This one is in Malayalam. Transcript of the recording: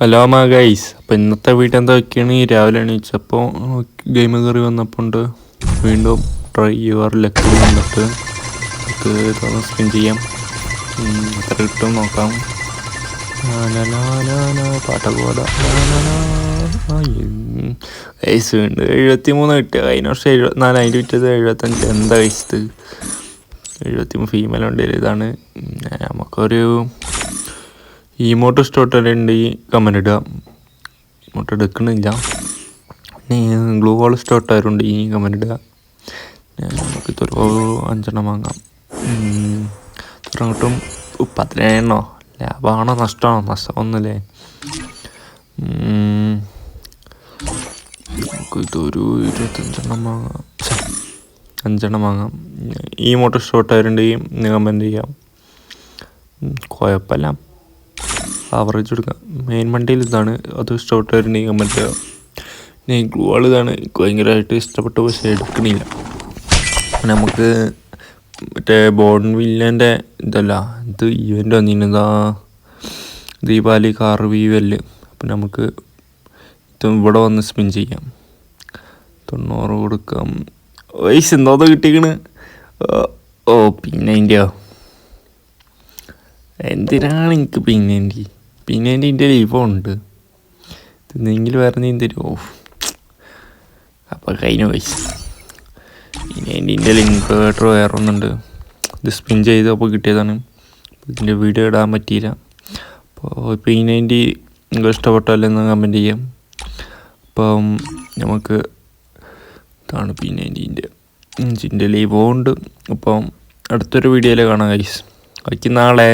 ഹലോ ഗൈസ്, അപ്പോൾ ഇന്നത്തെ വീഡിയോ എന്തൊക്കെയാണ്? രാവിലെ എണീച്ചപ്പോൾ ഗെയിം കയറി വന്നപ്പോൾ വീണ്ടും ട്രൈ യുവർ ലക്ക് വന്നിട്ട് നമുക്ക് സ്പിൻ ചെയ്യാം. എത്ര കിട്ടും നോക്കാം. പാട്ടൊക്കെ പാടാം. ഗൈസ് ഉണ്ട് 73 കിട്ടുക. കഴിഞ്ഞ വർഷം 74, അതിൻ്റെ വിറ്റത് 75. എന്താ കഴിച്ചത്? 73 ഫീമെയിൽ ഉണ്ട്. ഇതാണ് നമുക്കൊരു ഇമോട്ട് ഇഷ്ടപ്പെട്ടിട്ടുണ്ട് ഈ കമൻറ്റ് ഇടുക. ഇമോട്ട് എടുക്കണില്ല. പിന്നെ ഗ്ലൂ വാൾ ഇഷ്ടപ്പെട്ടാരുണ്ട് ഈ കമൻറ്റ് ഇടുക. നമുക്ക് ഇതൊരു 5 വാങ്ങാം. ഇത്രങ്ങോട്ടും 17 ലാഭമാണോ നഷ്ടമാണോ? നഷ്ടമൊന്നുമില്ലേ. നമുക്ക് ഇതൊരു 25 വാങ്ങാം. 5 വാങ്ങാം. ഈ ഇമോട്ട് ഇഷ്ടപ്പെട്ടാരുണ്ട് ഈ കമൻറ്റ് ചെയ്യാം. കുഴപ്പമില്ല, ആവറേജ് എടുക്കാം. മെയിൻ വണ്ടിയിൽ ഇതാണ്. അത് ഇഷ്ടപ്പെട്ടവരുണ്ടെങ്കിൽ കമൻറ്റ് ചെയ്യാം. പിന്നെ ഗ്ലൂ വാൾ ഇതാണ് എനിക്ക് ഭയങ്കരമായിട്ട് ഇഷ്ടപ്പെട്ടു, പക്ഷേ എടുക്കണില്ല. നമുക്ക് മറ്റേ ബോൺവില്ലേൻ്റെ ഇതല്ല, ഇത് ഇവൻ്റ് വന്നിരുന്നതാ ദീപാവലി കാർ വീവല്. അപ്പം നമുക്ക് ഇത് ഇവിടെ വന്ന് സ്പിൻ ചെയ്യാം. 90 കൊടുക്കാം. വയസ്സ് എന്തോ കിട്ടിക്കണ്. ഓ പിന്നെ അതിൻ്റെയോ എന്തിനാണ് എനിക്ക് പിന്നെ എൻ്റെ ലീവോ ഉണ്ട്. ഇതെങ്കിലും വേറെ നീ തരുമോ? അപ്പോൾ കഴിഞ്ഞ പൈസ. പിന്നെ എൻ്റെ ലിങ്ക് വേറെ ഒന്നുണ്ട്. ഇത് സ്പിൻ ചെയ്തപ്പോൾ കിട്ടിയതാണ്. ഇതിൻ്റെ വീഡിയോ ഇടാൻ പറ്റിയില്ല. അപ്പോൾ പിന്നെ നിങ്ങൾക്ക് ഇഷ്ടപ്പെട്ടാലെന്ന് കമൻറ്റ് ചെയ്യാം. അപ്പം നമുക്ക് ഇതാണ് പിന്നെ എൻ്റെ ലീവോ ഉണ്ട്. അപ്പം അടുത്തൊരു വീഡിയോയിൽ കാണാം ഗൈസ്. നാളെ